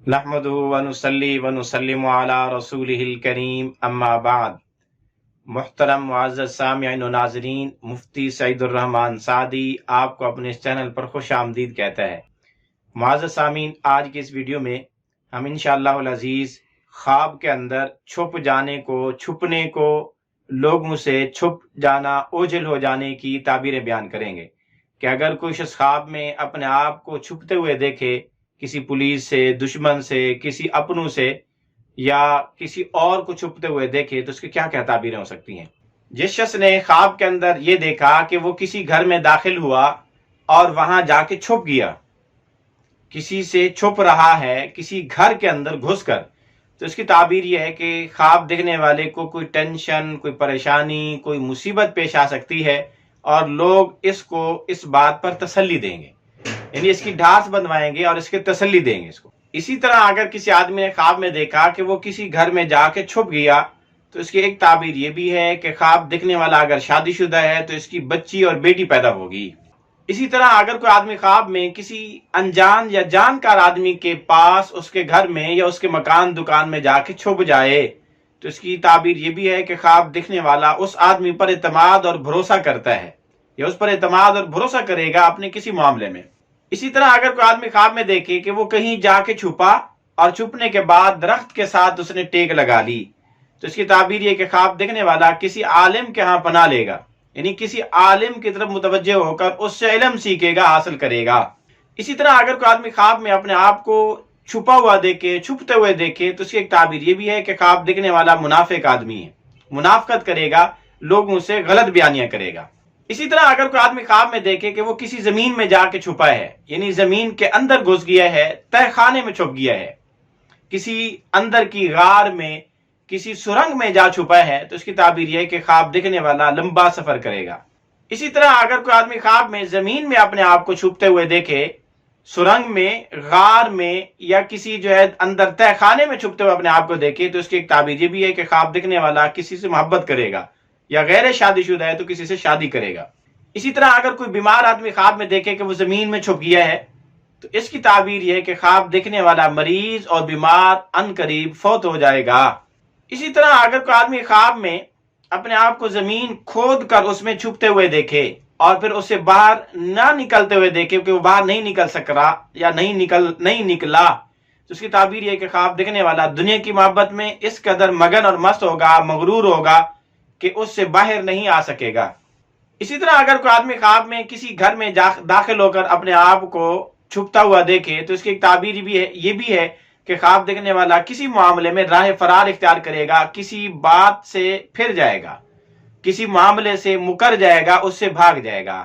نحمدہ ونصلی ونسلم علی رسولہ الکریم اما بعد۔ محترم معزز سامعین و ناظرین، مفتی سعید الرحمن سعدی آپ کو اپنے اس چینل پر خوش آمدید کہتا ہے۔ معزز سامعین، آج کی اس ویڈیو میں ہم انشاءاللہ العزیز خواب کے اندر چھپ جانے کو، چھپنے کو، لوگوں سے چھپ جانا، اوجھل ہو جانے کی تعبیریں بیان کریں گے کہ اگر کوئی شخص خواب میں اپنے آپ کو چھپتے ہوئے دیکھے، کسی پولیس سے، دشمن سے، کسی اپنوں سے یا کسی اور کو چھپتے ہوئے دیکھے تو اس کی کیا کیا تعبیریں ہو سکتی ہیں۔ جس شخص نے خواب کے اندر یہ دیکھا کہ وہ کسی گھر میں داخل ہوا اور وہاں جا کے چھپ گیا، کسی سے چھپ رہا ہے کسی گھر کے اندر گھس کر، تو اس کی تعبیر یہ ہے کہ خواب دیکھنے والے کو کوئی ٹینشن، کوئی پریشانی، کوئی مصیبت پیش آ سکتی ہے اور لوگ اس بات پر تسلی دیں گے، یعنی اس کی ڈھارس بندوائیں گے اور اس کی تسلی دیں گے اس کو۔ اسی طرح اگر کسی آدمی نے خواب میں دیکھا کہ وہ کسی گھر میں جا کے چھپ گیا تو اس کی ایک تعبیر یہ بھی ہے کہ خواب دیکھنے والا اگر شادی شدہ ہے تو اس کی بچی اور بیٹی پیدا ہوگی۔ اسی طرح اگر کوئی آدمی خواب میں کسی انجان یا جانکار آدمی کے پاس، اس کے گھر میں یا اس کے مکان دکان میں جا کے چھپ جائے تو اس کی تعبیر یہ بھی ہے کہ خواب دیکھنے والا اس آدمی پر اعتماد اور بھروسہ کرتا ہے یا اس پر اعتماد اور بھروسہ کرے گا اپنے کسی معاملے میں۔ اسی طرح اگر کوئی آدمی خواب میں دیکھے کہ وہ کہیں جا کے چھپا اور چھپنے کے بعد درخت کے ساتھ اس نے ٹیک لگا لی تو اس کی تعبیر یہ کہ خواب دیکھنے والا کسی عالم کے ہاں پناہ لے گا، یعنی کسی عالم کی طرف متوجہ ہو کر اس سے علم سیکھے گا، حاصل کرے گا۔ اسی طرح اگر کوئی آدمی خواب میں اپنے آپ کو چھپا ہوا دیکھے، چھپتے ہوئے دیکھے تو اس کی ایک تعبیر یہ بھی ہے کہ خواب دیکھنے والا منافق آدمی ہے، منافقت کرے گا، لوگوں سے غلط بیانیاں کرے گا۔ اسی طرح اگر کوئی آدمی خواب میں دیکھے کہ وہ کسی زمین میں جا کے چھپا ہے، یعنی زمین کے اندر گھس گیا ہے، تہ خانے میں چھپ گیا ہے، کسی اندر کی غار میں، کسی سرنگ میں جا چھپا ہے تو اس کی تعبیر یہ ہے کہ خواب دیکھنے والا لمبا سفر کرے گا۔ اسی طرح اگر کوئی آدمی خواب میں زمین میں اپنے آپ کو چھپتے ہوئے دیکھے، سرنگ میں، غار میں یا کسی اندر تہ خانے میں چھپتے ہوئے اپنے آپ کو دیکھے تو اس کی ایک تعبیر یہ بھی ہے کہ خواب دیکھنے والا کسی سے محبت کرے گا، یا غیر شادی شدہ ہے تو کسی سے شادی کرے گا۔ اسی طرح اگر کوئی بیمار آدمی خواب میں دیکھے کہ وہ زمین میں چھپ گیا ہے تو اس کی تعبیر یہ ہے کہ خواب دیکھنے والا مریض اور بیمار ان قریب فوت ہو جائے گا۔ اسی طرح اگر کوئی آدمی خواب میں اپنے آپ کو زمین کھود کر اس میں چھپتے ہوئے دیکھے اور پھر اسے باہر نہ نکلتے ہوئے دیکھے کہ وہ باہر نہیں نکل سک رہا یا نہیں نکلا تو اس کی تعبیر یہ ہے کہ خواب دیکھنے والا دنیا کی محبت میں اس قدر مگن اور مست ہوگا، مغرور ہوگا کہ اس سے باہر نہیں آ سکے گا۔ اسی طرح اگر کوئی آدمی خواب میں کسی گھر میں داخل ہو کر اپنے آپ کو چھپتا ہوا دیکھے تو اس کی ایک تعبیر یہ بھی ہے کہ خواب دیکھنے والا کسی معاملے میں راہ فرار اختیار کرے گا، کسی بات سے پھر جائے گا، کسی معاملے سے مکر جائے گا، اس سے بھاگ جائے گا۔